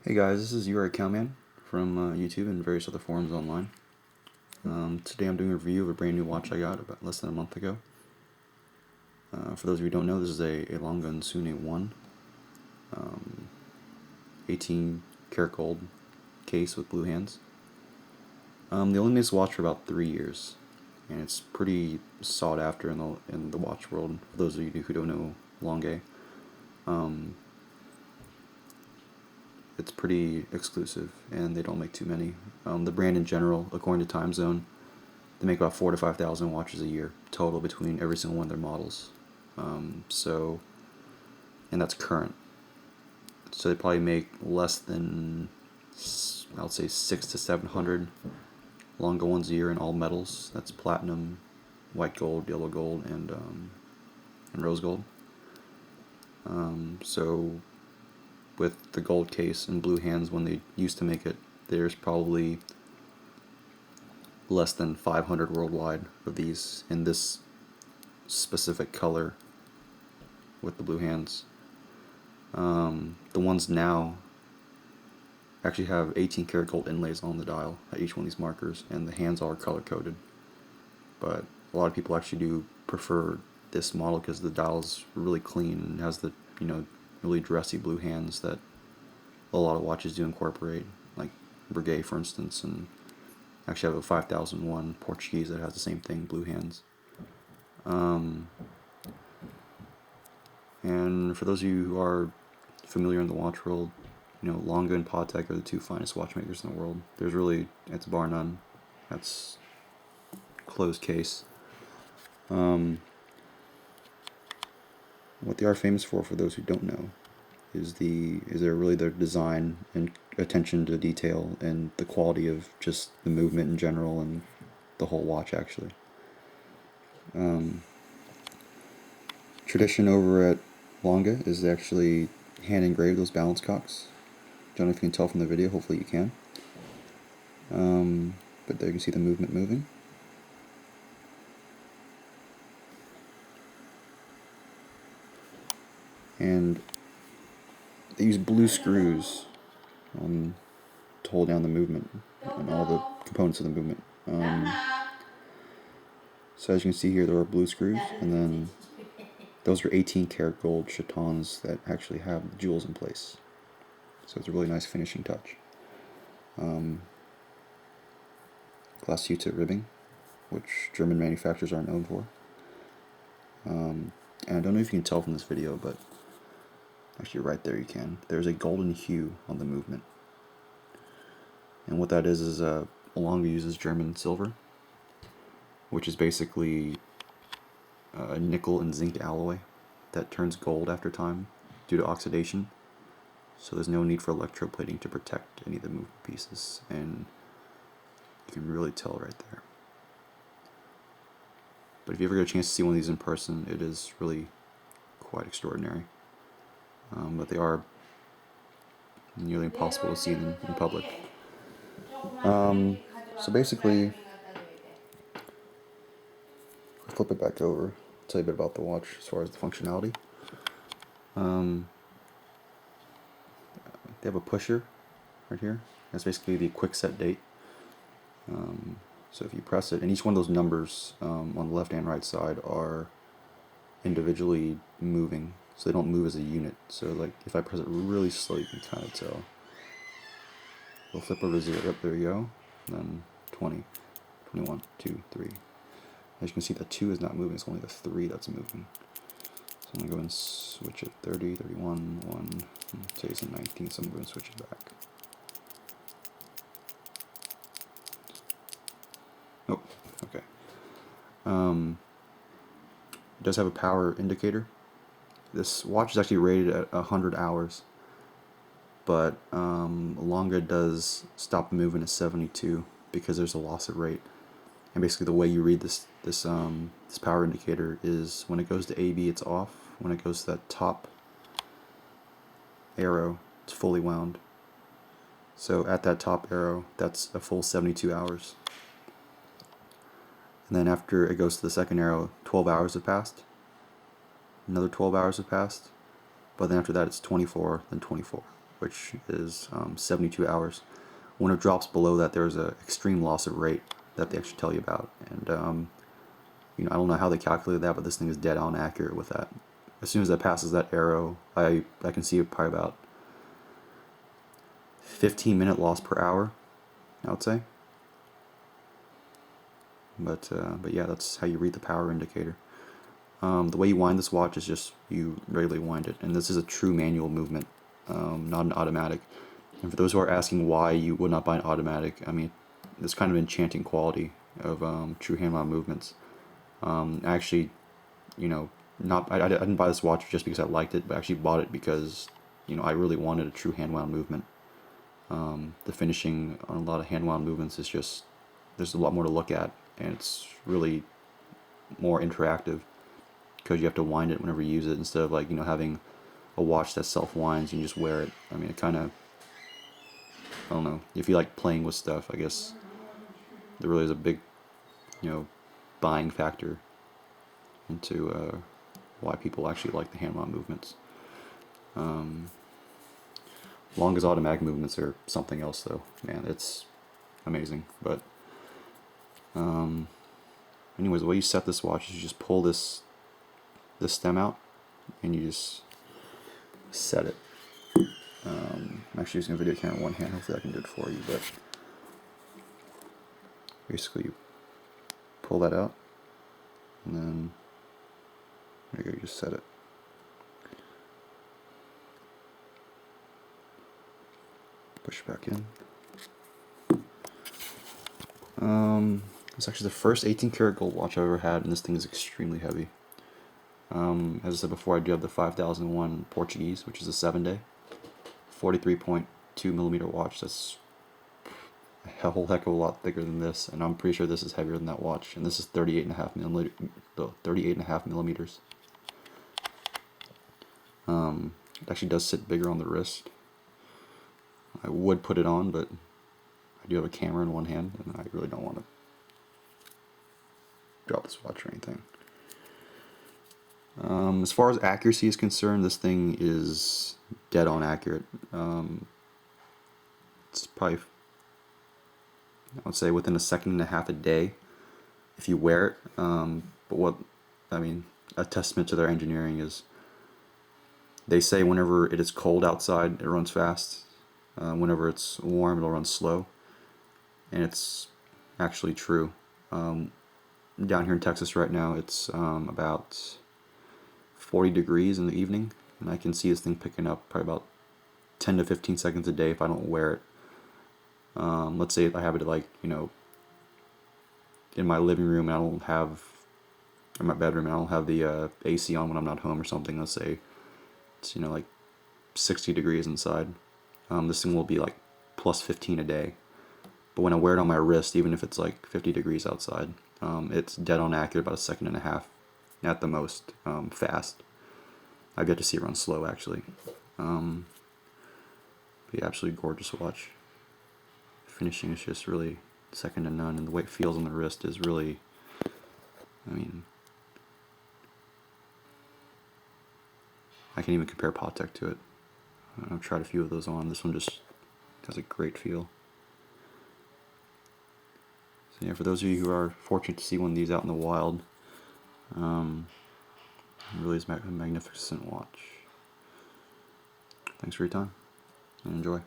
Hey guys, this is your account man from YouTube and various other forums online. Today I'm doing a review of a brand new watch I got about less than a month ago. For those of you who don't know, this is a Lange Sohne 1, 18 karat gold case with blue hands. They only made this watch for about 3 years, and it's pretty sought after in the watch world. For those of you who don't know Lange, it's pretty exclusive, and they don't make too many. The brand in general, according to Time Zone, they make about 4,000 to 5,000 watches a year total between every single one of their models. And that's current. So they probably make less than, I would say, 600 to 700 Lange ones a year in all metals. That's platinum, white gold, yellow gold, and rose gold. So with the gold case and blue hands when they used to make it, there's probably less than 500 worldwide of these in this specific color with the blue hands. The ones now actually have 18 karat gold inlays on the dial at each one of these markers, and the hands are color coded. But a lot of people actually do prefer this model because the dial is really clean and has the really dressy blue hands that a lot of watches do incorporate, like Breguet for instance, and actually have a 5001 Portuguese that has the same thing, blue hands. And for those of you who are familiar in the watch world, Lange and Patek are the two finest watchmakers in the world. It's bar none. That's closed case. What they are famous for those who don't know, is their design and attention to detail and the quality of just the movement in general and the whole watch actually. Tradition over at Lange is actually hand engrave those balance cocks. Don't know if you can tell from the video, hopefully you can. But there you can see the movement moving. And they use blue screws to hold down the movement and all the components of the movement. So as you can see here, there are blue screws, and then those are 18 karat gold chatons that actually have jewels in place. So it's a really nice finishing touch. Glass Hue-tip ribbing, which German manufacturers are known for. And I don't know if you can tell from this video, but actually right there you can. There's a golden hue on the movement. And what that is Lange uses German silver, which is basically a nickel and zinc alloy that turns gold after time due to oxidation. So there's no need for electroplating to protect any of the movement pieces, and you can really tell right there. But if you ever get a chance to see one of these in person, it is really quite extraordinary. But they are nearly impossible to see them in public. So basically, I'll flip it back over, tell you a bit about the watch as far as the functionality. They have a pusher right here. That's basically the quick set date. So if you press it, and each one of those numbers on the left and right side are individually moving, so they don't move as a unit. So like if I press it really slow, you can kind of tell. We'll flip over to 0. Yep, there you go. And then 20, 21, 2, 3. As you can see, the 2 is not moving, it's only the 3 that's moving. So I'm going to go and switch it 30, 31, 1, today's the 19th, so I'm going to switch it back. Oh, okay. It does have a power indicator. This watch is actually rated at 100 hours, but Lange does stop the movement at 72 because there's a loss of rate. And basically the way you read this power indicator is when it goes to AB, it's off. When it goes to that top arrow, it's fully wound. So at that top arrow, that's a full 72 hours. And then after it goes to the second arrow, 12 hours have passed. Another 12 hours have passed. But then after that, it's 24, then 24. which is 72 hours. When it drops below that, there's an extreme loss of rate that they actually tell you about. And I don't know how they calculated that, but this thing is dead on accurate with that. As soon as that passes that arrow, I can see probably about 15-minute loss per hour, I would say. But yeah, that's how you read the power indicator. The way you wind this watch is just you regularly wind it, and this is a true manual movement, not an automatic. And for those who are asking why you would not buy an automatic, I mean, this kind of enchanting quality of true hand wound movements. Actually, I didn't buy this watch just because I liked it, but I actually bought it because I really wanted a true hand wound movement. The finishing on a lot of hand wound movements is just, there's a lot more to look at, and it's really more interactive because you have to wind it whenever you use it instead of having a watch that self winds and you just wear it. I mean, it kind of, I don't know, if you like playing with stuff, I guess there really is a big buying factor into why people actually like the hand wound movements. Longest automatic movements are something else, though. Man, it's amazing. But anyways, the way you set this watch is you just pull this stem out and you just set it. I'm actually using a video camera in one hand. Hopefully I can do it for you. But basically, you pull that out, and then there you go. You just set it. Push back in. It's actually the first 18 karat gold watch I've ever had, and this thing is extremely heavy. As I said before, I do have the 5001 Portuguese, which is a 7-day, 43.2 millimeter watch. That's a whole heck of a lot thicker than this, and I'm pretty sure this is heavier than that watch. And this is 38.5 millimeters. It actually does sit bigger on the wrist. I would put it on, but I do have a camera in one hand, and I really don't want to drop this watch or anything. As far as accuracy is concerned, this thing is dead on accurate. It's probably, I would say, within a second and a half a day if you wear it. But a testament to their engineering is they say whenever it is cold outside, it runs fast. Whenever it's warm, it'll run slow. And it's actually true. Down here in Texas right now, it's about 40 degrees in the evening, and I can see this thing picking up probably about 10 to 15 seconds a day if I don't wear it. Let's say if I have it in my living room and I don't have, in my bedroom, and I don't have the AC on when I'm not home or something. Let's say it's 60 degrees inside. This thing will be like plus 15 a day. But when I wear it on my wrist, even if it's like 50 degrees outside, it's dead on accurate, about a second and a half at the most, fast. I've yet to see it run slow, actually. Be absolutely gorgeous watch. Finishing is just really second to none, and the way it feels on the wrist is really, I can't even compare Patek to it. I've tried a few of those on. This one just has a great feel. So yeah, for those of you who are fortunate to see one of these out in the wild, it really is a magnificent watch. Thanks for your time, and enjoy.